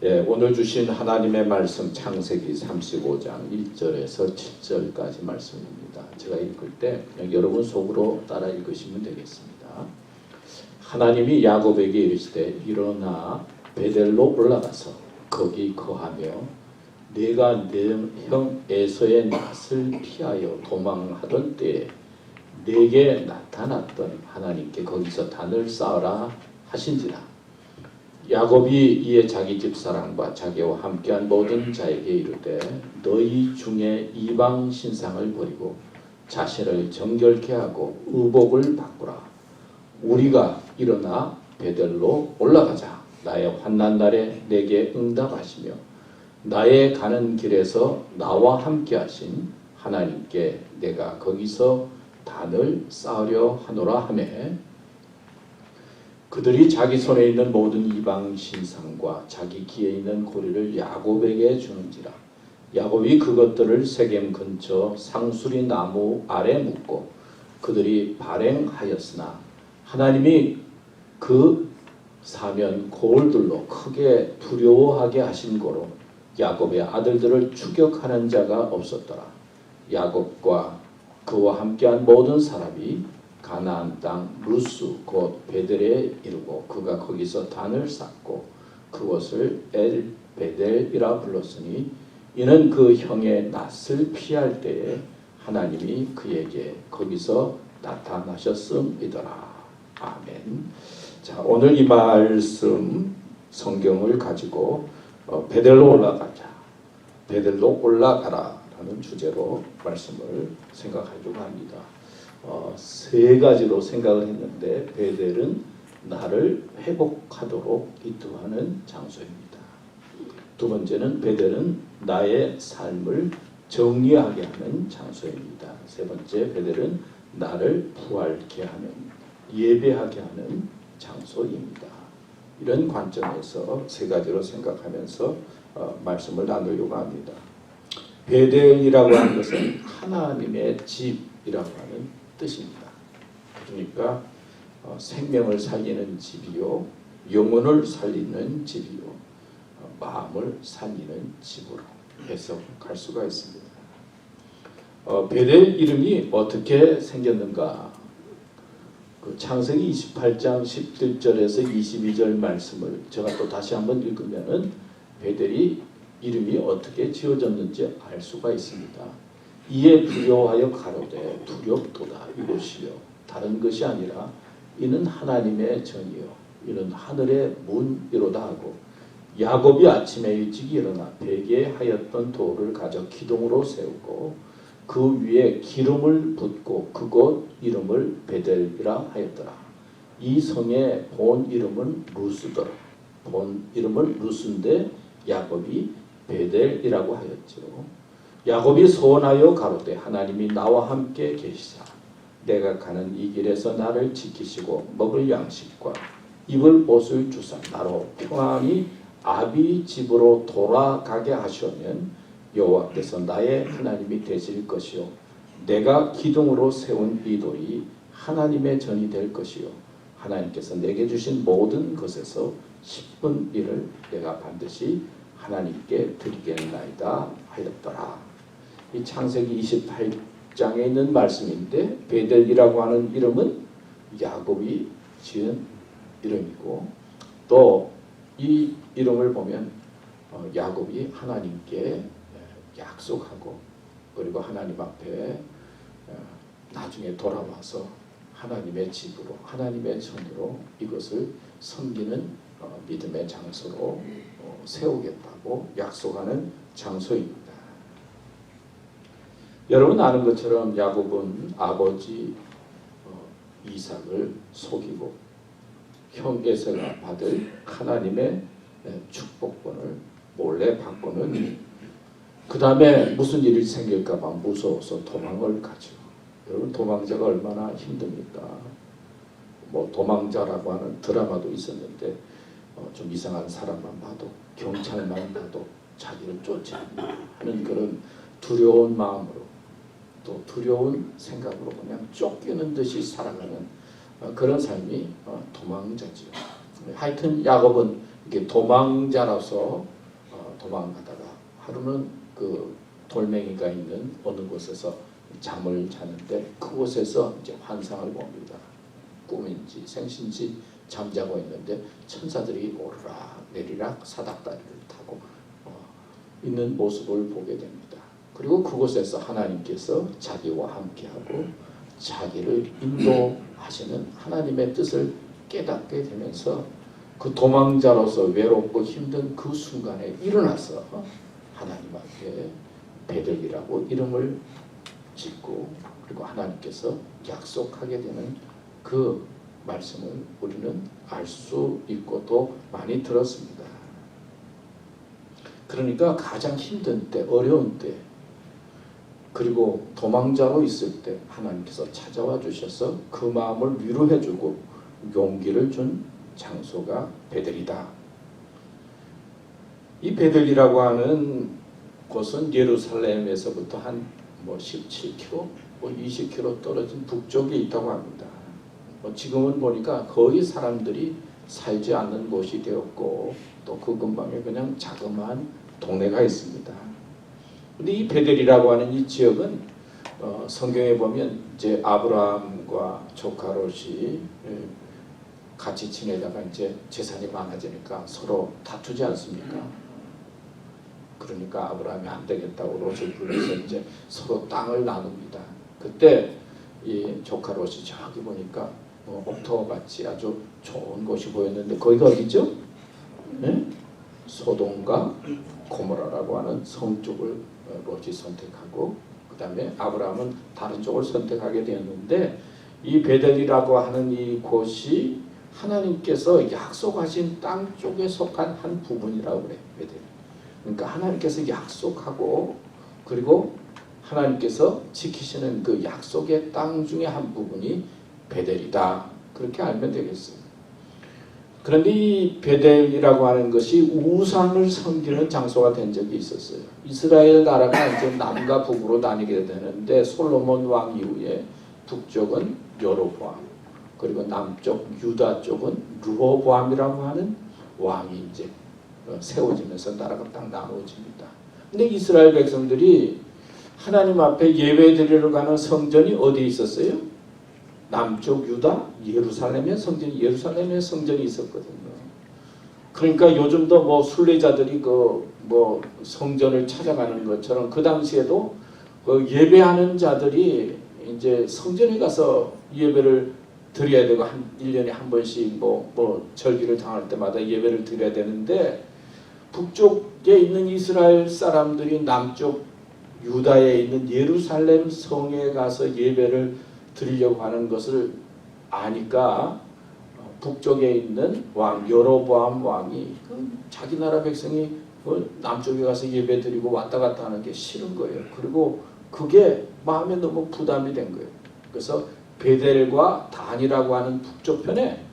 예, 오늘 주신 하나님의 말씀 창세기 35장 1절에서 7절까지 말씀입니다. 제가 읽을 때 그냥 여러분 속으로 따라 읽으시면 되겠습니다. 하나님이 야곱에게 이르시되 일어나 베델로 올라가서 거기 거하며 네가 네 형 에서의 낯을 피하여 도망하던 때에 네게 나타났던 하나님께 거기서 단을 쌓으라 하신지라. 야곱이 이에 자기 집사람과 자기와 함께한 모든 자에게 이르되 너희 중에 이방 신상을 버리고 자신을 정결케 하고 의복을 바꾸라. 우리가 일어나 베델로 올라가자. 나의 환난 날에 내게 응답하시며 나의 가는 길에서 나와 함께 하신 하나님께 내가 거기서 단을 쌓으려 하노라 하매 그들이 자기 손에 있는 모든 이방 신상과 자기 귀에 있는 고리를 야곱에게 주는지라. 야곱이 그것들을 세겜 근처 상수리 나무 아래 묻고 그들이 발행하였으나 하나님이 그 사면 고을들로 크게 두려워하게 하신 거로 야곱의 아들들을 추격하는 자가 없었더라. 야곱과 그와 함께한 모든 사람이 가나안 땅 루스 곧 베델에 이르고 그가 거기서 단을 쌓고 그것을 엘 베델이라 불렀으니 이는 그 형의 낯을 피할 때에 하나님이 그에게 거기서 나타나셨음이더라. 아멘. 자, 오늘 이 말씀 성경을 가지고 베델로 올라가자, 베델로 올라가라 라는 주제로 말씀을 생각하려고 합니다. 세 가지로 생각을 했는데 베델은 나를 회복하도록 인도하는 장소입니다. 두 번째는 베델은 나의 삶을 정리하게 하는 장소입니다. 세 번째 베델은 나를 부활케 하는, 예배하게 하는 장소입니다. 이런 관점에서 세 가지로 생각하면서 말씀을 나누려고 합니다. 베델이라고 하는 것은 하나님의 집이라고 하는 뜻입니다. 그러니까 생명을 살리는 집이요, 영혼을 살리는 집이요, 마음을 살리는 집으로 해석할 수가 있습니다. 베델 이름이 어떻게 생겼는가? 창세기 28장 17절에서 22절 말씀을 제가 또 다시 한번 읽으면은 베델이 이름이 어떻게 지어졌는지 알 수가 있습니다. 이에 두려워하여 가로되 두렵도다 이곳이요 다른 것이 아니라 이는 하나님의 전이요 이는 하늘의 문이로다 하고 야곱이 아침에 일찍 일어나 베개 하였던 돌을 가져 기둥으로 세우고 그 위에 기름을 붓고 그곳 이름을 베델이라 하였더라. 이 성의 본 이름은 루스더라. 본 이름은 루스인데 야곱이 베델이라고 하였죠. 야곱이 소원하여 가로되 하나님이 나와 함께 계시사 내가 가는 이 길에서 나를 지키시고 먹을 양식과 입을 옷을 주사 나로 평안히 아비 집으로 돌아가게 하시면 여호와께서 나의 하나님이 되실 것이요 내가 기둥으로 세운 이 돌이 하나님의 전이 될 것이요 하나님께서 내게 주신 모든 것에서 10분 1을 내가 반드시 하나님께 드리겠나이다 하였더라. 이 창세기 28장에 있는 말씀인데 베델이라고 하는 이름은 야곱이 지은 이름이고 또 이 이름을 보면 야곱이 하나님께 약속하고 그리고 하나님 앞에 나중에 돌아와서 하나님의 집으로 하나님의 전으로 이것을 섬기는 믿음의 장소로 세우겠다고 약속하는 장소입니다. 여러분 아는 것처럼 야곱은 아버지 이삭을 속이고 형 에서가 받을 하나님의 축복권을 몰래 받고는 그 다음에 무슨 일이 생길까 봐 무서워서 도망을 가죠. 여러분 도망자가 얼마나 힘듭니까? 뭐 도망자라고 하는 드라마도 있었는데 좀 이상한 사람만 봐도 경찰만 봐도 자기를 쫓아하는 그런 두려운 마음으로 또 두려운 생각으로 그냥 쫓기는 듯이 살아가는 그런 삶이 도망자죠. 하여튼 야곱은 이게 도망자로서 도망가다가 하루는 그 돌멩이가 있는 어느 곳에서 잠을 자는데 그곳에서 이제 환상을 봅니다. 꿈인지 생신지 잠자고 있는데 천사들이 오르락 내리락 사닥다리를 타고 있는 모습을 보게 됩니다. 그리고 그곳에서 하나님께서 자기와 함께하고 자기를 인도하시는 하나님의 뜻을 깨닫게 되면서 그 도망자로서 외롭고 힘든 그 순간에 일어나서 하나님 앞에 베델이라고 이름을 짓고 그리고 하나님께서 약속하게 되는 그 말씀을 우리는 알 수 있고 또 많이 들었습니다. 그러니까 가장 힘든 때, 어려운 때, 그리고 도망자로 있을 때 하나님께서 찾아와 주셔서 그 마음을 위로해주고 용기를 준 장소가 베델이다. 이 베델이라고 하는 곳은 예루살렘에서부터 한 17km, 20km 떨어진 북쪽에 있다고 합니다. 지금은 보니까 거의 사람들이 살지 않는 곳이 되었고 또 그 근방에 그냥 자그마한 동네가 있습니다. 근데 이 베델이라고 하는 이 지역은 성경에 보면 이제 아브라함과 조카 롯이 같이 지내다가 이제 재산이 많아지니까 서로 다투지 않습니까? 그러니까 아브라함이 안 되겠다고 롯을 불러서 이제 서로 땅을 나눕니다. 그때 이 조카 롯이 저기 보니까 옥토같이 아주 좋은 곳이 보였는데 거기가 어디죠? 네? 소돔과 고모라라고 하는 성 쪽을 롯이 선택하고 그 다음에 아브라함은 다른 쪽을 선택하게 되었는데 이 베델이라고 하는 이 곳이 하나님께서 약속하신 땅 쪽에 속한 한 부분이라고 그래요. 베델. 그러니까 하나님께서 약속하고 그리고 하나님께서 지키시는 그 약속의 땅 중에 한 부분이 베델이다. 그렇게 알면 되겠어요. 그런데 이 베델이라고 하는 것이 우상을 섬기는 장소가 된 적이 있었어요. 이스라엘 나라가 이제 남과 북으로 나뉘게 되는데 솔로몬 왕 이후에 북쪽은 여로보암 그리고 남쪽 유다 쪽은 르호보암이라고 하는 왕이 이제 세워지면서 나라가 딱 나누어집니다. 근데 이스라엘 백성들이 하나님 앞에 예배드리러 가는 성전이 어디에 있었어요? 남쪽 유다 예루살렘의 성전이 있었거든요. 그러니까 요즘도 순례자들이 성전을 찾아가는 것처럼 그 당시에도 예배하는 자들이 이제 성전에 가서 예배를 드려야 되고 1년에 한 번씩 절기를 당할 때마다 예배를 드려야 되는데 북쪽에 있는 이스라엘 사람들이 남쪽 유다에 있는 예루살렘 성에 가서 예배를 드리려고 하는 것을 아니까 북쪽에 있는 왕 여로보암 왕이 자기 나라 백성이 남쪽에 가서 예배 드리고 왔다 갔다 하는 게 싫은 거예요. 그리고 그게 마음에 너무 부담이 된 거예요. 그래서 베델과 단이라고 하는 북쪽 편에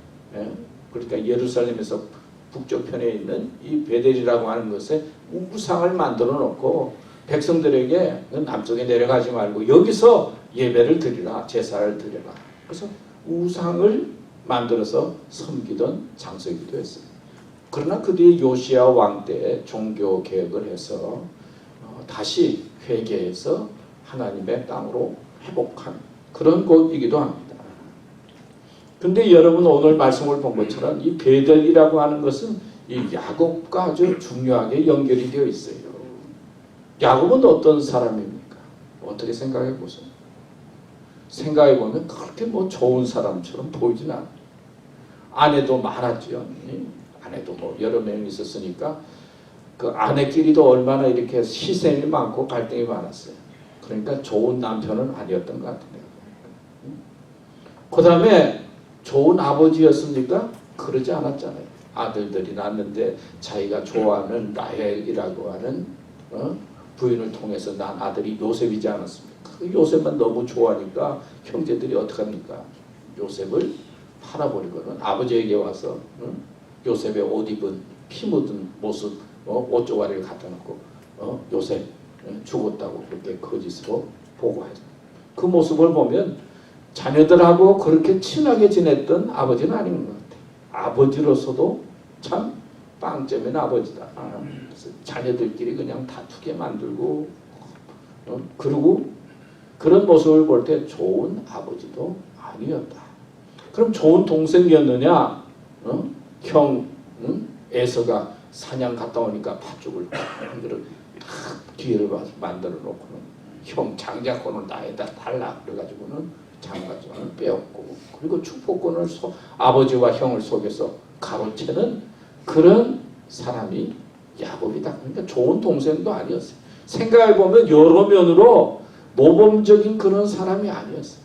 그러니까 예루살렘에서 북쪽 편에 있는 이 베델이라고 하는 것에 우상을 만들어 놓고 백성들에게 남쪽에 내려가지 말고 여기서 예배를 드리라, 제사를 드리라. 그래서 우상을 만들어서 섬기던 장소이기도 했어요. 그러나 그 뒤에 요시야 왕 때 종교 개혁을 해서 다시 회개해서 하나님의 땅으로 회복한 그런 곳이기도 합니다. 근데 여러분 오늘 말씀을 본 것처럼 이 베델이라고 하는 것은 이 야곱과 아주 중요하게 연결이 되어 있어요. 야곱은 어떤 사람입니까? 어떻게 생각해 보세요. 생각해 보면 그렇게 좋은 사람처럼 보이진 않아요. 아내도 많았죠. 아내도 여러 명이 있었으니까 그 아내끼리도 얼마나 이렇게 희생이 많고 갈등이 많았어요. 그러니까 좋은 남편은 아니었던 것 같아요. 그 다음에 좋은 아버지였습니까? 그러지 않았잖아요. 아들들이 낳았는데 자기가 좋아하는 라헬이라고 하는 부인을 통해서 난 아들이 요셉이지 않았습니까? 그 요셉만 너무 좋아하니까 형제들이 어떡합니까? 요셉을 팔아버리고는 아버지에게 와서 요셉의 옷 입은 피 묻은 모습 옷 조가리를 갖다 놓고 요셉 죽었다고 그렇게 거짓으로 보고하죠. 그 모습을 보면 자녀들하고 그렇게 친하게 지냈던 아버지는 아닌 것 같아요. 아버지로서도 참 빵점인 아버지다. 그래서 자녀들끼리 그냥 다투게 만들고 그리고 그런 모습을 볼 때 좋은 아버지도 아니었다. 그럼 좋은 동생이었느냐? 형 에서가 사냥 갔다 오니까 팥죽을 뒤를 만들어 놓고는 형 장자권을 나에다 달라 그래가지고는 장자권을 빼앗고 그리고 축복권을 아버지와 형을 속여서 가로채는 그런 사람이 야곱이다. 그러니까 좋은 동생도 아니었어요. 생각해보면 여러 면으로 모범적인 그런 사람이 아니었어요.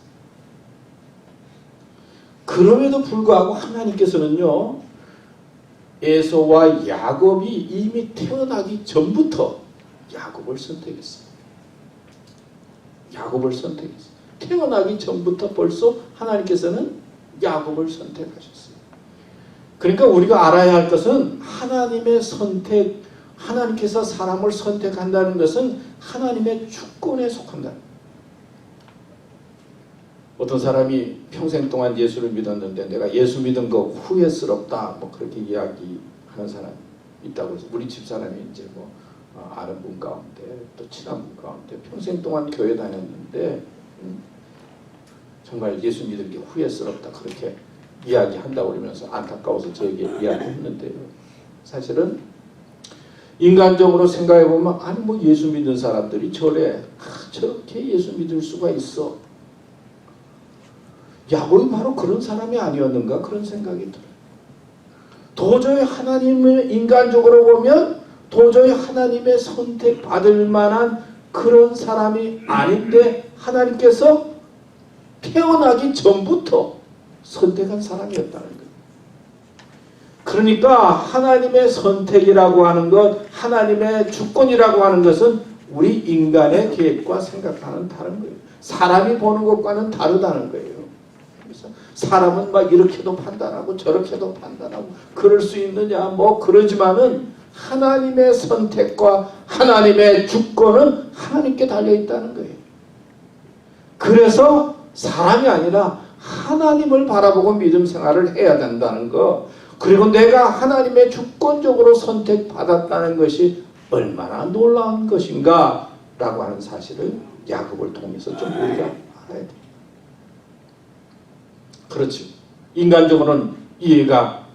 그럼에도 불구하고 하나님께서는요, 에서와 야곱이 이미 태어나기 전부터 야곱을 선택했어요. 야곱을 선택했어요. 태어나기 전부터 벌써 하나님께서는 야곱을 선택하셨어요. 그러니까 우리가 알아야 할 것은 하나님의 선택, 하나님께서 사람을 선택한다는 것은 하나님의 주권에 속한다. 어떤 사람이 평생 동안 예수를 믿었는데 내가 예수 믿은 거 후회스럽다 뭐 그렇게 이야기하는 사람이 있다고 해서 우리 집사람이 이제 뭐 아는 분 가운데 또 친한 분 가운데 평생 동안 교회 다녔는데 정말 예수 믿은 게 후회스럽다 그렇게 이야기한다고 그러면서 안타까워서 저에게 이야기했는데요. 사실은 인간적으로 생각해보면 아니 뭐 예수 믿는 사람들이 저렇게 예수 믿을 수가 있어. 야곱이 바로 그런 사람이 아니었는가 그런 생각이 들어요. 도저히 하나님을 인간적으로 보면 도저히 하나님의 선택받을 만한 그런 사람이 아닌데 하나님께서 태어나기 전부터 선택한 사람이었다는 거예요. 그러니까 하나님의 선택이라고 하는 것, 하나님의 주권이라고 하는 것은 우리 인간의 계획과 생각과는 다른 거예요. 사람이 보는 것과는 다르다는 거예요. 그래서 사람은 막 이렇게도 판단하고 저렇게도 판단하고 그럴 수 있느냐 뭐 그러지만은 하나님의 선택과 하나님의 주권은 하나님께 달려있다는 거예요. 그래서 사람이 아니라 하나님을 바라보고 믿음 생활을 해야 된다는 거, 그리고 내가 하나님의 주권적으로 선택받았다는 것이 얼마나 놀라운 것인가 라고 하는 사실을 야곱을 통해서 좀 우리가 알아야 돼요. 그렇지. 인간적으로는 이해가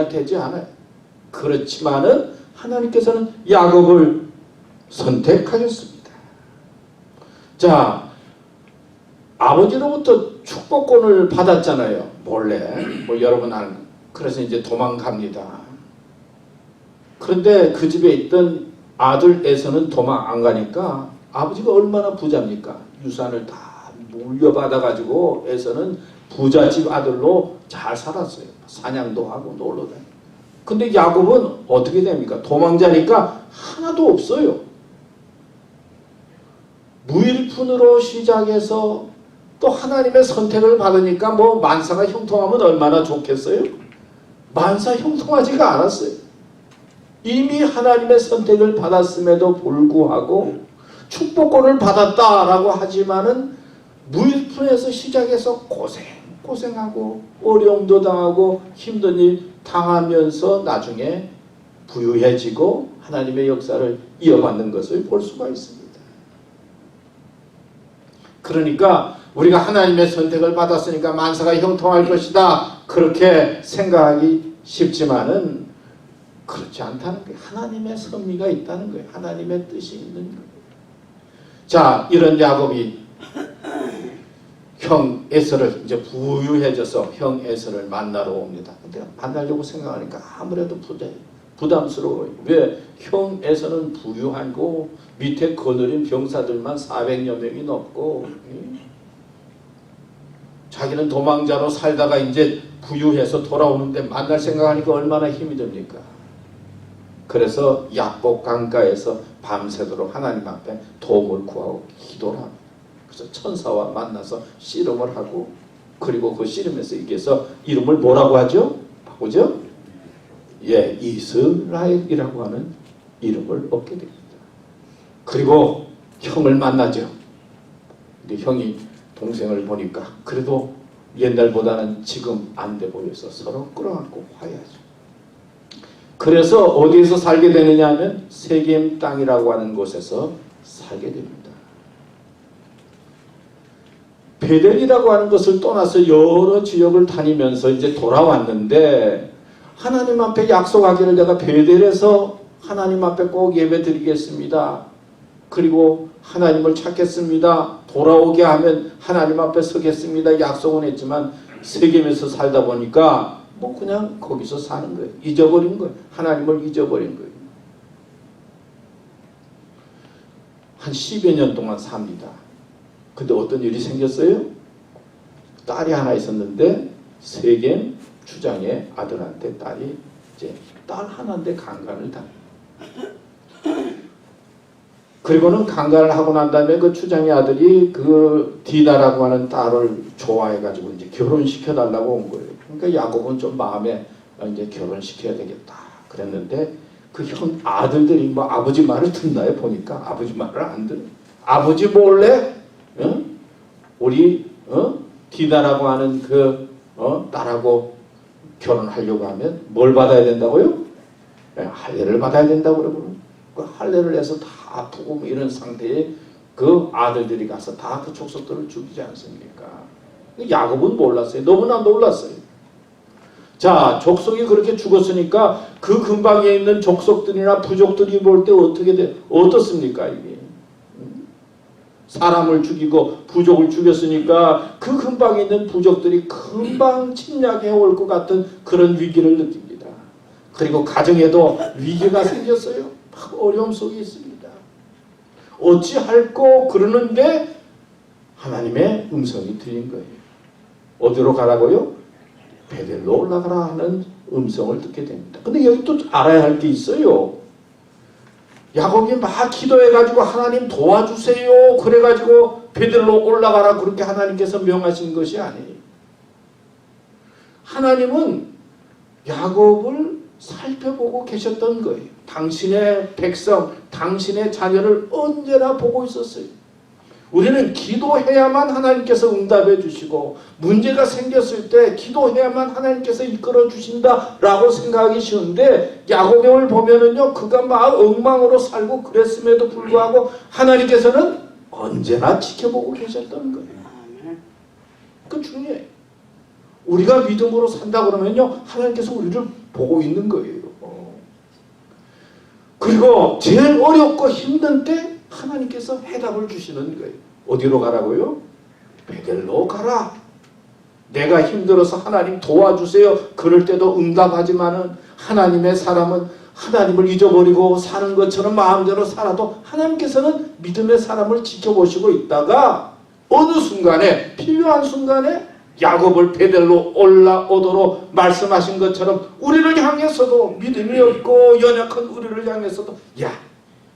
되지 않아요. 그렇지만은 하나님께서는 야곱을 선택하셨습니다. 자, 아버지로부터 축복권을 받았잖아요. 몰래. 뭐 여러분 아는. 그래서 이제 도망갑니다. 그런데 그 집에 있던 아들 에서는 도망 안 가니까 아버지가 얼마나 부자입니까? 유산을 다 물려받아가지고 에서는 부잣집 아들로 잘 살았어요. 사냥도 하고 놀러 다니고. 근데 야곱은 어떻게 됩니까? 도망자니까 하나도 없어요. 무일푼으로 시작해서 또 하나님의 선택을 받으니까 뭐 만사가 형통하면 얼마나 좋겠어요? 만사 형통하지가 않았어요. 이미 하나님의 선택을 받았음에도 불구하고 축복권을 받았다라고 하지만은 무일푼에서 시작해서 고생하고 어려움도 당하고 힘든 일 당하면서 나중에 부유해지고 하나님의 역사를 이어받는 것을 볼 수가 있습니다. 그러니까 우리가 하나님의 선택을 받았으니까 만사가 형통할 것이다 그렇게 생각하기 쉽지만은 그렇지 않다는 거예요. 하나님의 섭리가 있다는 거예요. 하나님의 뜻이 있는 거예요. 자, 이런 야곱이 형 에서를 이제 부유해져서 형 에서를 만나러 옵니다. 근데 만나려고 생각하니까 아무래도 부담스러워요. 왜? 형 에서는 부유하고 밑에 거느린 병사들만 400여 명이 넘고 자기는 도망자로 살다가 이제 부유해서 돌아오는데 만날 생각하니까 얼마나 힘이 듭니까? 그래서 약복 강가에서 밤새도록 하나님 앞에 도움을 구하고 기도를 합니다. 그래서 천사와 만나서 씨름을 하고 그리고 그 씨름에서 이겨서 이름을 뭐라고 하죠? 바꾸죠? 예, 이스라엘이라고 하는 이름을 얻게 됩니다. 그리고 형을 만나죠. 근데 형이 동생을 보니까 그래도 옛날보다는 지금 안 돼 보여서 서로 끌어안고 화해하죠. 그래서 어디에서 살게 되느냐 하면 세겜 땅이라고 하는 곳에서 살게 됩니다. 베델이라고 하는 것을 떠나서 여러 지역을 다니면서 이제 돌아왔는데 하나님 앞에 약속하기를 내가 베델에서 하나님 앞에 꼭 예배 드리겠습니다. 그리고 하나님을 찾겠습니다. 돌아오게 하면 하나님 앞에 서겠습니다. 약속은 했지만 세겜에서 살다 보니까 뭐 그냥 거기서 사는 거예요. 잊어버린 거예요. 하나님을 잊어버린 거예요. 한 10여 년 동안 삽니다. 근데 어떤 일이 생겼어요? 딸이 하나 있었는데 세겜 주장의 아들한테 딸이 이제 딸 하나인데 강간을 당해요. 그리고는 강간을 하고 난 다음에 그 주장의 아들이 그 디나라고 하는 딸을 좋아해가지고 이제 결혼시켜달라고 온 거예요. 그러니까 야곱은 좀 마음에 이제 결혼시켜야 되겠다 그랬는데 그 형 아들들이 뭐 아버지 말을 듣나요? 보니까 아버지 말을 안 들어요. 아버지 몰래 우리 디나라고 하는 그 딸하고 결혼하려고 하면 뭘 받아야 된다고요? 할례를 받아야 된다고 그러고 그 할례를 해서 다 아프고 뭐 이런 상태에 그 아들들이 가서 다 그 족속들을 죽이지 않습니까? 야곱은 몰랐어요. 너무나 놀랐어요. 자, 족속이 그렇게 죽었으니까 그 근방에 있는 족속들이나 부족들이 볼 때 어떻습니까 이게? 사람을 죽이고 부족을 죽였으니까 그 근방에 있는 부족들이 금방 침략해 올 것 같은 그런 위기를 느낍니다. 그리고 가정에도 위기가 생겼어요. 어려움 속에 있습니다. 어찌할꼬 그러는데 하나님의 음성이 들린 거예요. 어디로 가라고요? 베델로 올라가라 하는 음성을 듣게 됩니다. 근데 여기 또 알아야 할 게 있어요. 야곱이 막 기도해가지고 하나님 도와주세요. 그래가지고 베델로 올라가라 그렇게 하나님께서 명하신 것이 아니에요. 하나님은 야곱을 살펴보고 계셨던 거예요. 당신의 백성, 당신의 자녀를 언제나 보고 있었어요. 우리는 기도해야만 하나님께서 응답해 주시고 문제가 생겼을 때 기도해야만 하나님께서 이끌어 주신다라고 생각하기 쉬운데 야곱을 보면은요 그가 막 엉망으로 살고 그랬음에도 불구하고 하나님께서는 언제나 지켜보고 계셨던 거예요. 그 중요해요. 우리가 믿음으로 산다 그러면요 하나님께서 우리를 보고 있는 거예요. 그리고 제일 어렵고 힘든 때 하나님께서 해답을 주시는 거예요. 어디로 가라고요? 베델로 가라. 내가 힘들어서 하나님 도와주세요. 그럴 때도 응답하지만은 하나님의 사람은 하나님을 잊어버리고 사는 것처럼 마음대로 살아도 하나님께서는 믿음의 사람을 지켜보시고 있다가 어느 순간에 필요한 순간에 야곱을 베델로 올라오도록 말씀하신 것처럼 우리를 향해서도 믿음이 없고 연약한 우리를 향해서도 야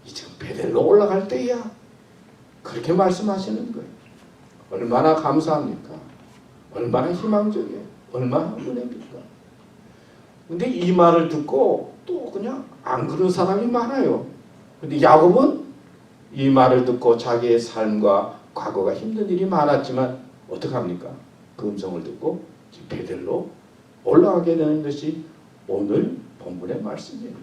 지금 베델로 올라갈 때야 그렇게 말씀하시는 거예요. 얼마나 감사합니까? 얼마나 희망적이에요. 얼마나 은혜입니까? 근데 이 말을 듣고 또 그냥 안 그런 사람이 많아요. 근데 야곱은 이 말을 듣고 자기의 삶과 과거가 힘든 일이 많았지만 어떡합니까? 그 음성을 듣고 베델로 올라가게 되는 것이 오늘 본문의 말씀이에요.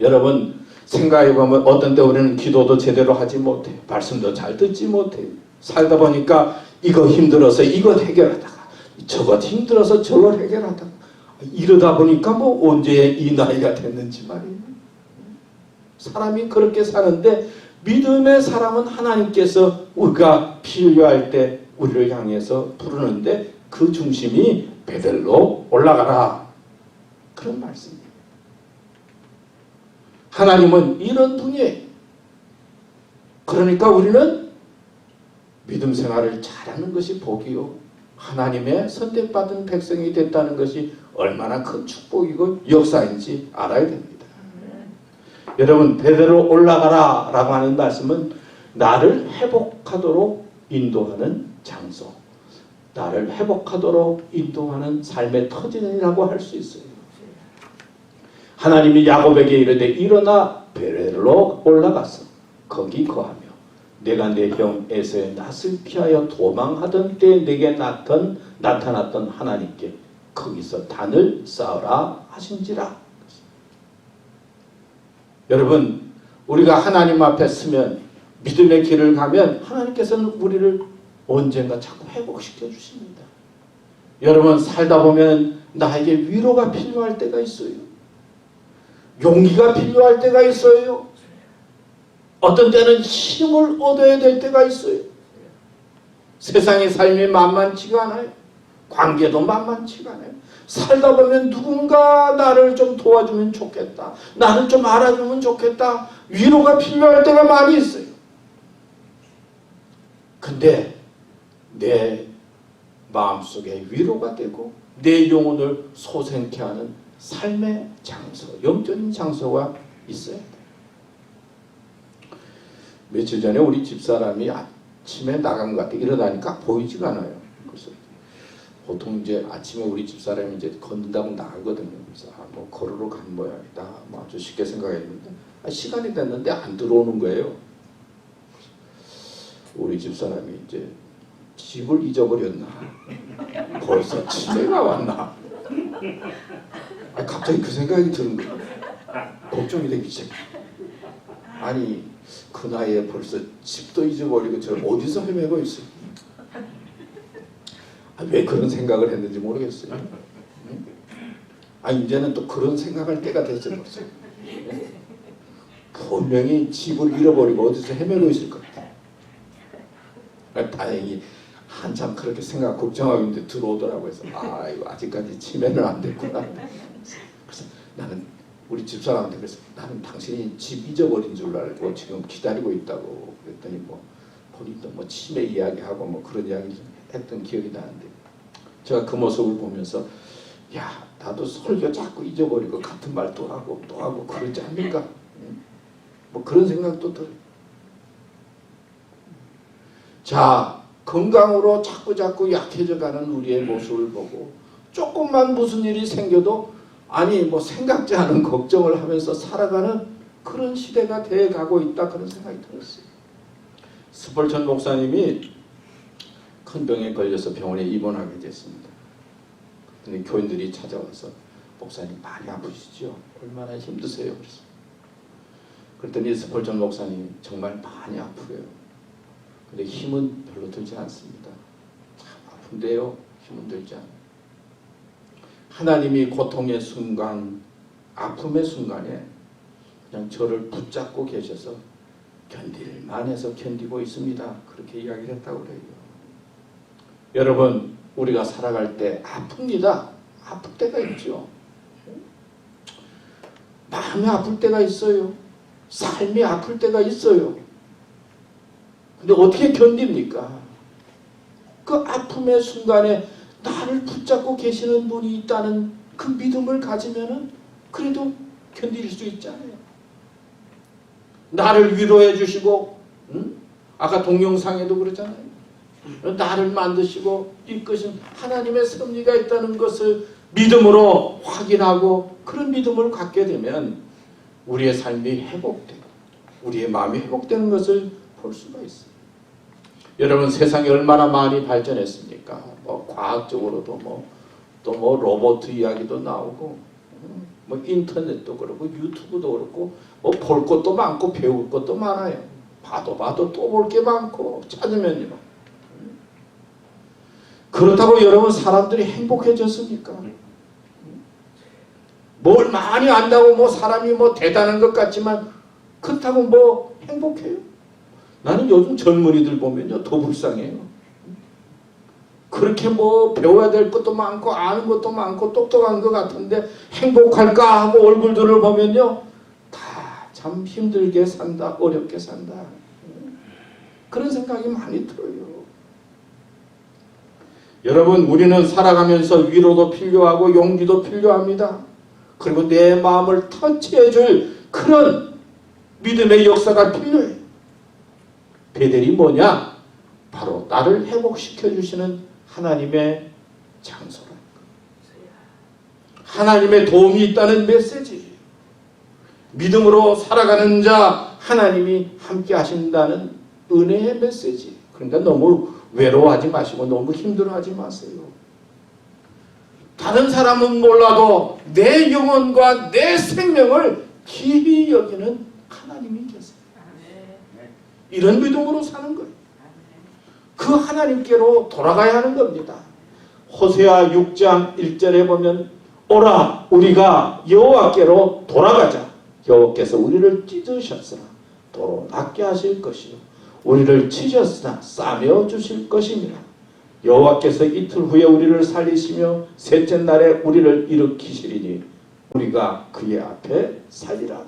여러분 생각해보면 어떤 때 우리는 기도도 제대로 하지 못해요. 말씀도 잘 듣지 못해요. 살다 보니까 이거 힘들어서 이것 해결하다가 저것 힘들어서 저걸 해결하다가 이러다 보니까 뭐 언제 이 나이가 됐는지 말이에요. 사람이 그렇게 사는데 믿음의 사람은 하나님께서 우리가 필요할 때 우리를 향해서 부르는데 그 중심이 베델로 올라가라. 그런 말씀이에요. 하나님은 이런 분이에요. 그러니까 우리는 믿음 생활을 잘하는 것이 복이요. 하나님의 선택받은 백성이 됐다는 것이 얼마나 큰 축복이고 역사인지 알아야 됩니다. 여러분 베델로 올라가라 라고 하는 말씀은 나를 회복하도록 인도하는 장소, 나를 회복하도록 인도하는 삶의 터전이라고 할 수 있어요. 하나님이 야곱에게 이르되 일어나 베델로 올라가서 거기 거하며 내가 내 형 에서의 낯을 피하여 도망하던 때에 내게 나타났던 하나님께 거기서 단을 쌓으라 하신지라. 여러분, 우리가 하나님 앞에 서면 믿음의 길을 가면 하나님께서는 우리를 언젠가 자꾸 회복시켜 주십니다. 여러분, 살다 보면 나에게 위로가 필요할 때가 있어요. 용기가 필요할 때가 있어요. 어떤 때는 힘을 얻어야 될 때가 있어요. 세상의 삶이 만만치가 않아요. 관계도 만만치가 않아요. 살다 보면 누군가 나를 좀 도와주면 좋겠다. 나를 좀 알아주면 좋겠다. 위로가 필요할 때가 많이 있어요. 근데 내 마음속에 위로가 되고 내 영혼을 소생케 하는 삶의 장소, 영적인 장소가 있어야 돼요. 며칠 전에 우리 집사람이 아침에 나간 것 같아요. 일어나니까 보이지가 않아요. 그래서 보통 이제 아침에 우리 집사람이 이제 걷는다고 나가거든요. 그래서 뭐 걸으러 간 모양이다. 뭐 아주 쉽게 생각했는데 시간이 됐는데 안 들어오는 거예요. 우리 집사람이 이제 집을 잊어버렸나? 벌써 치매가 왔나? 갑자기 그 생각이 드는 거예요. 걱정이 되기 시작해. 아니 그 나이에 벌써 집도 잊어버리고 저 어디서 헤매고 있어요? 왜 그런 생각을 했는지 모르겠어요. 이제는 또 그런 생각할 때가 됐어요. 벌써. 분명히 집을 잃어버리고 어디서 헤매고 있을 것 같아요. 다행히 한참 그렇게 생각 걱정하고 있는데 들어오더라고요. 그래서 이거 아직까지 치매는 안 됐구나. 그래서 나는 우리 집사람한테 그래서 나는 당신이 집 잊어버린 줄 알고 지금 기다리고 있다고 그랬더니 뭐 본인도 뭐 치매 이야기하고 뭐 그런 이야기 좀 했던 기억이 나는데 제가 그 모습을 보면서 야 나도 설교 자꾸 잊어버리고 같은 말 또 하고 그러지 않을까? 뭐 그런 생각도 들어요. 자, 건강으로 자꾸 약해져가는 우리의 모습을 보고 조금만 무슨 일이 생겨도 뭐 생각지 않은 걱정을 하면서 살아가는 그런 시대가 돼가고 있다 그런 생각이 들었어요. 스펄전 목사님이 큰 병에 걸려서 병원에 입원하게 됐습니다. 근데 교인들이 찾아와서 목사님 많이 아프시죠? 얼마나 힘드세요? 그랬더니 스펄전 목사님 정말 많이 아프래요. 근데 힘은 별로 들지 않습니다. 아픈데요. 힘은 들지 않아요. 하나님이 고통의 순간, 아픔의 순간에 그냥 저를 붙잡고 계셔서 견딜만 해서 견디고 있습니다. 그렇게 이야기를 했다고 그래요. 여러분, 우리가 살아갈 때 아픕니다. 아플 때가 있죠. 마음이 아플 때가 있어요. 삶이 아플 때가 있어요. 근데 어떻게 견딥니까? 그 아픔의 순간에 나를 붙잡고 계시는 분이 있다는 그 믿음을 가지면은 그래도 견딜 수 있잖아요. 나를 위로해 주시고, 아까 동영상에도 그러잖아요. 나를 만드시고 이끄신 하나님의 섭리가 있다는 것을 믿음으로 확인하고 그런 믿음을 갖게 되면 우리의 삶이 회복되고 우리의 마음이 회복되는 것을 볼 수가 있어요. 여러분, 세상이 얼마나 많이 발전했습니까? 뭐 과학적으로도 또 로봇 이야기도 나오고 뭐 인터넷도 그렇고 유튜브도 그렇고 뭐 볼 것도 많고 배울 것도 많아요. 봐도 또 볼 게 많고 찾으면요. 그렇다고 여러분 사람들이 행복해졌습니까? 뭘 많이 안다고 사람이 대단한 것 같지만 그렇다고 행복해요? 나는 요즘 젊은이들 보면요 더 불쌍해요. 그렇게 배워야 될 것도 많고 아는 것도 많고 똑똑한 것 같은데 행복할까 하고 얼굴들을 보면요 다 참 힘들게 산다, 어렵게 산다. 그런 생각이 많이 들어요. 여러분, 우리는 살아가면서 위로도 필요하고 용기도 필요합니다. 그리고 내 마음을 터치해줄 그런 믿음의 역사가 필요해요. 베델이 뭐냐? 바로 나를 회복시켜 주시는 하나님의 장소라는 것. 하나님의 도움이 있다는 메시지. 믿음으로 살아가는 자 하나님이 함께 하신다는 은혜의 메시지. 그러니까 너무 외로워하지 마시고 너무 힘들어하지 마세요. 다른 사람은 몰라도 내 영혼과 내 생명을 귀히 여기는 하나님이 계세요. 이런 믿음으로 사는 거예요. 그 하나님께로 돌아가야 하는 겁니다. 호세아 6장 1절에 보면 오라 우리가 여호와께로 돌아가자. 여호와께서 우리를 찢으셨으나 도로 낫게 하실 것이요 우리를 치셨으나 싸매어 주실 것입니다. 여호와께서 이틀 후에 우리를 살리시며 셋째 날에 우리를 일으키시리니 우리가 그의 앞에 살리라.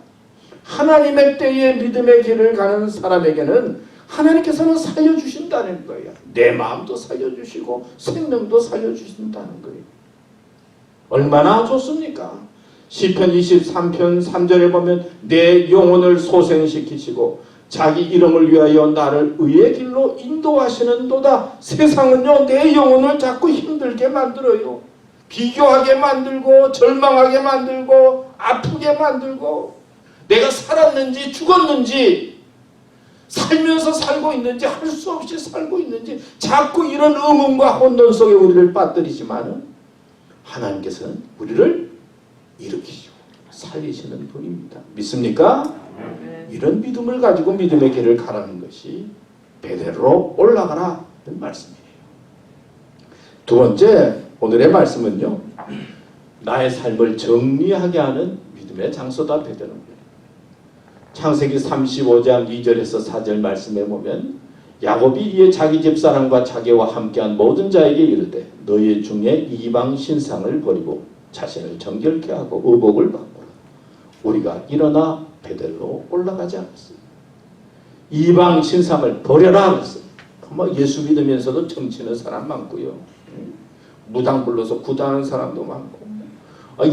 하나님의 때에 믿음의 길을 가는 사람에게는 하나님께서는 살려주신다는 거예요. 내 마음도 살려주시고 생명도 살려주신다는 거예요. 얼마나 좋습니까? 시편 23편 3절에 보면 내 영혼을 소생시키시고 자기 이름을 위하여 나를 의의 길로 인도하시는도다. 세상은요 내 영혼을 자꾸 힘들게 만들어요. 비교하게 만들고 절망하게 만들고 아프게 만들고 내가 살았는지 죽었는지 살면서 살고 있는지 할 수 없이 살고 있는지 자꾸 이런 의문과 혼돈 속에 우리를 빠뜨리지만 하나님께서는 우리를 일으키시고 살리시는 분입니다. 믿습니까? 이런 믿음을 가지고 믿음의 길을 가라는 것이 베델로 올라가라는 말씀이에요. 두 번째 오늘의 말씀은요. 나의 삶을 정리하게 하는 믿음의 장소다 베델은. 창세기 35장 2절에서 4절 말씀에 보면 야곱이 이에 자기 집사람과 자기와 함께한 모든 자에게 이르되 너희 중에 이방 신상을 버리고 자신을 정결케 하고 의복을 바꾸라. 우리가 일어나 베델로 올라가지 않았습니다. 이방 신상을 버려라 그랬어요. 예수 믿으면서도 정치는 사람 많고요. 무당 불러서 구다하는 사람도 많고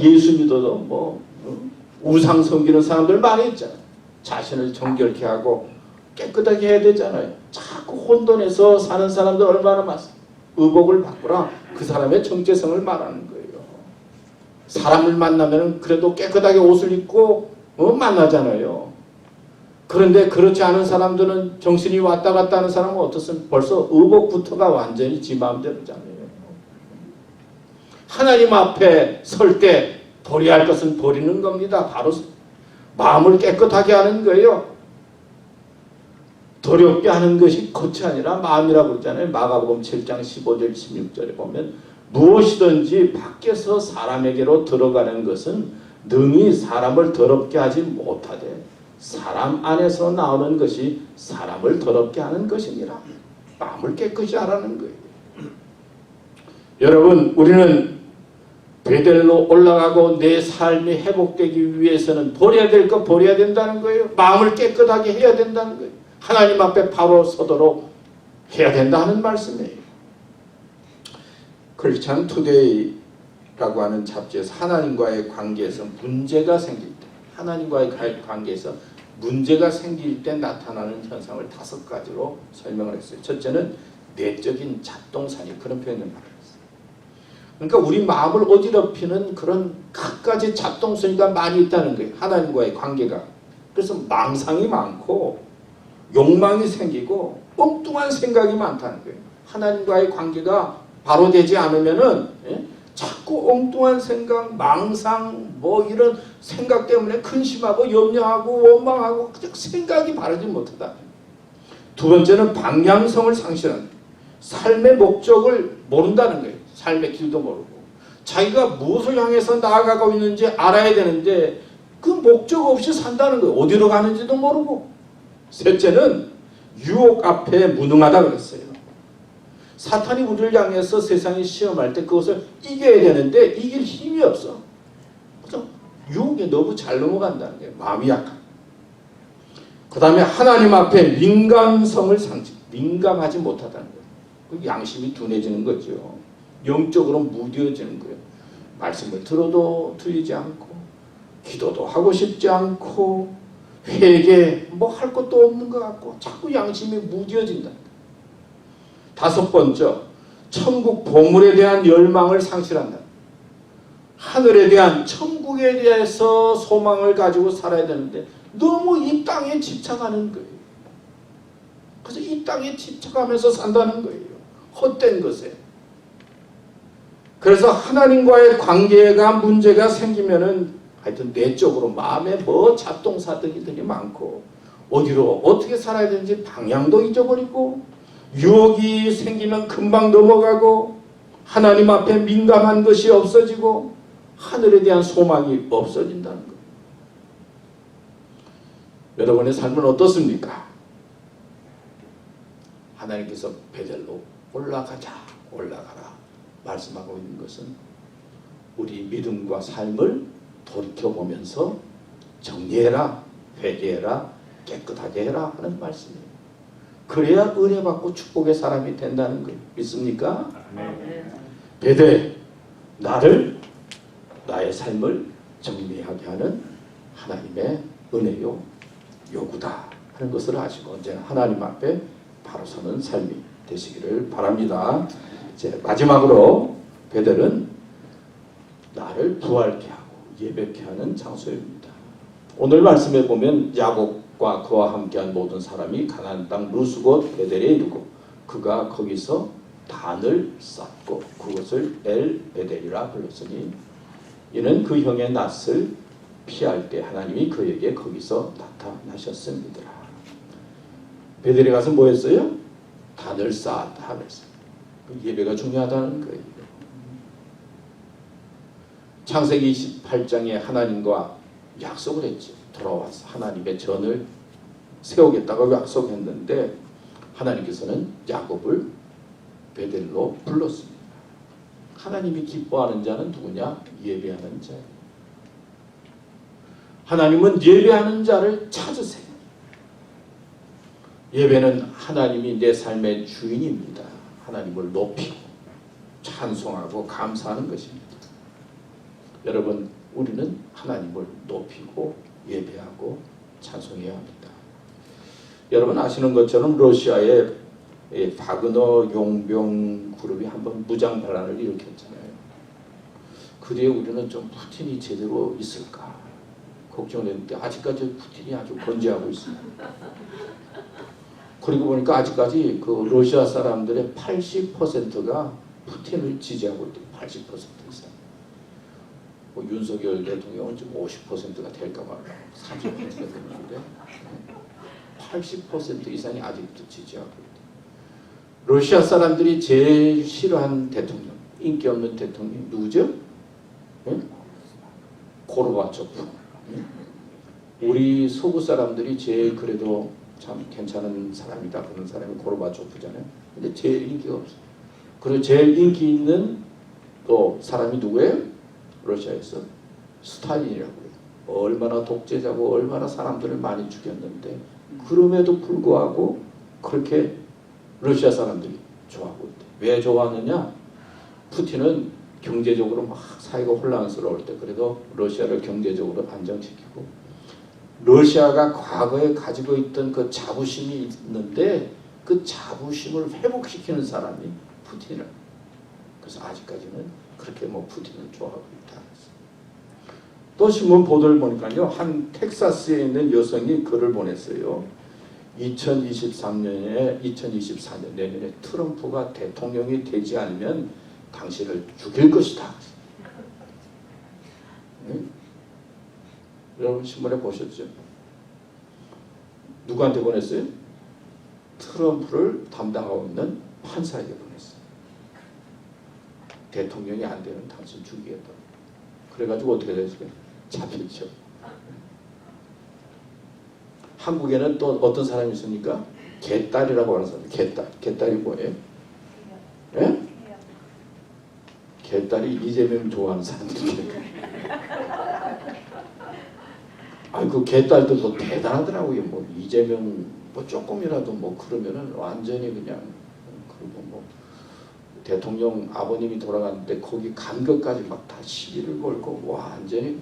예수 믿어도 우상 섬기는 사람들 많이 있잖아요. 자신을 정결케 하고 깨끗하게 해야 되잖아요. 자꾸 혼돈해서 사는 사람들 얼마나 많습니까? 의복을 바꾸라. 그 사람의 정체성을 말하는 거예요. 사람을 만나면 그래도 깨끗하게 옷을 입고 만나잖아요. 그런데 그렇지 않은 사람들은 정신이 왔다 갔다 하는 사람은 어떻습니까? 벌써 의복부터가 완전히 지 마음대로잖아요. 하나님 앞에 설 때 버려야 할 것은 버리는 겁니다. 바로 마음을 깨끗하게 하는 거예요. 더럽게 하는 것이 겉이 아니라 마음이라고 그러잖아요. 마가복음 7장 15절 16절에 보면 무엇이든지 밖에서 사람에게로 들어가는 것은 능히 사람을 더럽게 하지 못하되 사람 안에서 나오는 것이 사람을 더럽게 하는 것이니라. 마음을 깨끗이 하라는 거예요. 여러분 우리는 베델로 올라가고 내 삶이 회복되기 위해서는 버려야 될 거 버려야 된다는 거예요. 마음을 깨끗하게 해야 된다는 거예요. 하나님 앞에 바로 서도록 해야 된다는 말씀이에요. 크리스천 투데이라고 하는 잡지에서 하나님과의 관계에서 문제가 생길 때 하나님과의 관계에서 문제가 생길 때 나타나는 현상을 5가지로 설명을 했어요. 첫째는 내적인 잡동사니 그런 표현을 말했어요. 그러니까 우리 마음을 어지럽히는 그런 갖가지 잡동사니가 많이 있다는 거예요. 하나님과의 관계가. 그래서 망상이 많고 욕망이 생기고 엉뚱한 생각이 많다는 거예요. 하나님과의 관계가 바로 되지 않으면은 자꾸 엉뚱한 생각, 망상 이런 생각 때문에 근심하고 염려하고 원망하고 그냥 생각이 바르지 못하다. 두 번째는 방향성을 상실하는 삶의 목적을 모른다는 거예요. 삶의 길도 모르고 자기가 무엇을 향해서 나아가고 있는지 알아야 되는데 그 목적 없이 산다는 거예요. 어디로 가는지도 모르고. 셋째는 유혹 앞에 무능하다 그랬어요. 사탄이 우리를 향해서 세상에 시험할 때 그것을 이겨야 되는데 이길 힘이 없어. 그래서 유혹에 너무 잘 넘어간다는 거예요. 마음이 약한. 그 다음에 하나님 앞에 민감성을 민감하지 못하다는 거예요. 양심이 둔해지는 거죠. 영적으로 무뎌지는 거예요. 말씀을 들어도 들리지 않고 기도도 하고 싶지 않고 회개 할 것도 없는 것 같고 자꾸 양심이 무뎌진다. 5번째, 천국 보물에 대한 열망을 상실한다. 하늘에 대한 천국에 대해서 소망을 가지고 살아야 되는데 너무 이 땅에 집착하는 거예요. 그래서 이 땅에 집착하면서 산다는 거예요. 헛된 것에. 그래서 하나님과의 관계가 문제가 생기면은 하여튼 내적으로 마음에 뭐 잡동사덕이들이 많고 어디로 어떻게 살아야 되는지 방향도 잊어버리고 유혹이 생기면 금방 넘어가고 하나님 앞에 민감한 것이 없어지고 하늘에 대한 소망이 없어진다는 것. 여러분의 삶은 어떻습니까? 하나님께서 베델로 올라가자, 올라가라 말씀하고 있는 것은 우리 믿음과 삶을 돌이켜보면서 정리해라, 회개해라, 깨끗하게 해라 하는 말씀이에요. 그래야 은혜 받고 축복의 사람이 된다는 거 믿습니까? 베델, 나를, 나의 삶을 정리하게 하는 하나님의 은혜요 요구다 하는 것을 아시고 언제나 하나님 앞에 바로 서는 삶이 되시기를 바랍니다. 이제 마지막으로 베델은 나를 부활케 하고 예배케 하는 장소입니다. 오늘 말씀에 보면 야곱과 그와 함께한 모든 사람이 가나안 땅 루스 곧 베델에 이르고 그가 거기서 단을 쌓고 그것을 엘 베델이라 불렀으니 이는 그 형의 낯을 피할 때 하나님이 그에게 거기서 나타나셨습니다. 베델에 가서 뭐 했어요? 단을 쌓았다 그랬어요. 예배가 중요하다는 거예요. 창세기 28장에 하나님과 약속을 했죠. 돌아와서 하나님의 전을 세우겠다고 약속했는데 하나님께서는 야곱을 베델로 불렀습니다. 하나님이 기뻐하는 자는 누구냐? 예배하는 자예요. 하나님은 예배하는 자를 찾으세요. 예배는 하나님이 내 삶의 주인입니다. 하나님을 높이고 찬송하고 감사하는 것입니다. 여러분, 우리는 하나님을 높이고 예배하고 찬송해야 합니다. 여러분 아시는 것처럼 러시아의 바그너 용병 그룹이 한번 무장 반란을 일으켰잖아요. 그 뒤에 우리는 좀 푸틴이 제대로 있을까 걱정했는데 아직까지 푸틴이 아주 건재하고 있습니다. 그리고 보니까 아직까지 그 러시아 사람들의 80%가 푸틴을 지지하고 있대요. 80% 이상. 뭐 윤석열 대통령은 지금 50%가 될까 말까 30%가 됐는데 80% 이상이 아직도 지지하고 있대요. 러시아 사람들이 제일 싫어하는 대통령, 인기 없는 대통령이 누구죠? 네? 고르바초프. 네? 우리 서구 사람들이 제일 그래도 참 괜찮은 사람이다 그런 사람이 고르바초프잖아요. 근데 제일 인기가 없어요. 그리고 제일 인기 있는 또 사람이 누구예요? 러시아에서 스탈린이라고 해요. 얼마나 독재자고 얼마나 사람들을 많이 죽였는데 그럼에도 불구하고 그렇게 러시아 사람들이 좋아하고 있대. 왜 좋아하느냐? 푸틴은 경제적으로 막 사회가 혼란스러울 때 그래도 러시아를 경제적으로 안정시키고 러시아가 과거에 가지고 있던 그 자부심이 있는데 그 자부심을 회복시키는 사람이 푸틴이라고. 그래서 아직까지는 그렇게 뭐 푸틴을 좋아하고 있다. 또 신문 보도를 보니까요. 한 텍사스에 있는 여성이 글을 보냈어요. 2024년 내년에 트럼프가 대통령이 되지 않으면 당신을 죽일 것이다. 네? 여러분 신문에 보셨죠? 누구한테 보냈어요? 트럼프를 담당하고 있는 판사에게 보냈어요. 대통령이 안 되면 당신 죽이겠다. 그래가지고 어떻게 됐어요? 잡혔죠. 한국에는 또 어떤 사람이 있습니까? 개딸이라고 하는 사람. 개딸이 뭐예요? 예? 개딸이 이재명 좋아하는 사람들이에요. 아니 그 개딸들도 대단하더라고요. 뭐 이재명 뭐 조금이라도 뭐 그러면은 완전히 그냥 그리고 뭐 대통령 아버님이 돌아갔는데 거기 간 것까지 막 다 시비를 걸고 완전히.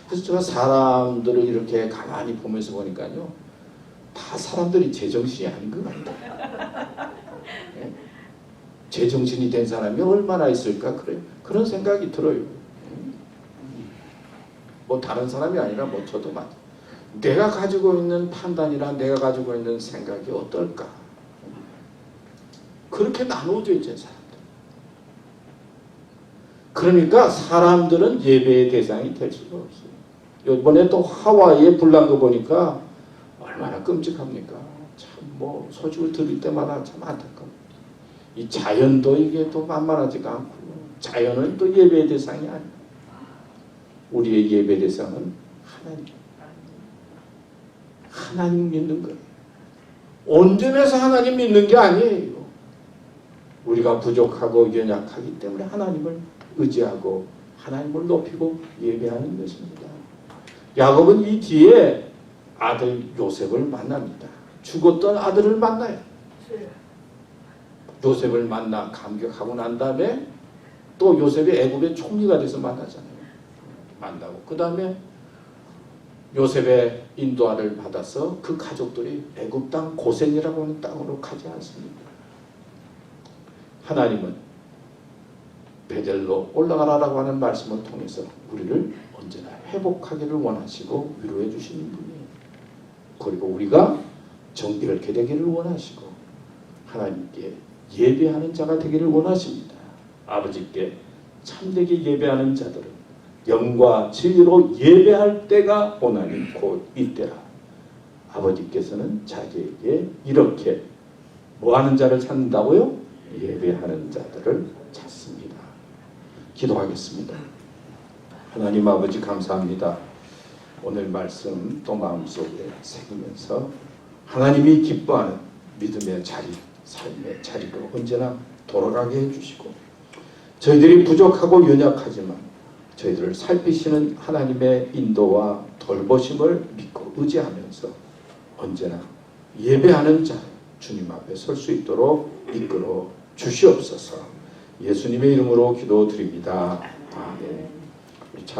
그래서 제가 사람들을 이렇게 가만히 보면서 보니까요. 다 사람들이 제정신이 아닌 것 같아요. 네? 제정신이 된 사람이 얼마나 있을까 그런 생각이 들어요. 뭐 다른 사람이 아니라 뭐 저도 내가 가지고 있는 판단이나 내가 가지고 있는 생각이 어떨까. 그렇게 나누어져 있죠 사람들. 그러니까 사람들은 예배의 대상이 될 수가 없어요. 이번에 또 하와이에 불난 거 보니까 얼마나 끔찍합니까? 참 뭐 소식을 들을 때마다 참 안타까워. 이 자연도 이게 또 만만하지가 않고 자연은 또 예배의 대상이 아니에요. 우리의 예배 대상은 하나님. 하나님 믿는 거예요. 온전해서 하나님 믿는 게 아니에요. 우리가 부족하고 연약하기 때문에 하나님을 의지하고 하나님을 높이고 예배하는 것입니다. 야곱은 이 뒤에 아들 요셉을 만납니다. 죽었던 아들을 만나요. 요셉을 만나 감격하고 난 다음에 또 요셉이 애굽의 총리가 돼서 만나잖아요. 만나고 그 다음에 요셉의 인도하를 받아서 그 가족들이 애굽 땅 고센이라고 하는 땅으로 가지 않습니다. 하나님은 베델로 올라가라라고 하는 말씀을 통해서 우리를 언제나 회복하기를 원하시고 위로해 주시는 분이에요. 그리고 우리가 정결케 되기를 원하시고 하나님께 예배하는 자가 되기를 원하십니다. 아버지께 참되게 예배하는 자들은 영과 진리로 예배할 때가 오나니 곧 이때라. 아버지께서는 자기에게 이렇게 뭐하는 자를 찾는다고요? 예배하는 자들을 찾습니다. 기도하겠습니다. 하나님 아버지 감사합니다. 오늘 말씀 또 마음속에 새기면서 하나님이 기뻐하는 믿음의 자리, 삶의 자리로 언제나 돌아가게 해주시고 저희들이 부족하고 연약하지만 저희들을 살피시는 하나님의 인도와 돌보심을 믿고 의지하면서 언제나 예배하는 자 주님 앞에 설 수 있도록 이끌어 주시옵소서. 예수님의 이름으로 기도드립니다. 아멘.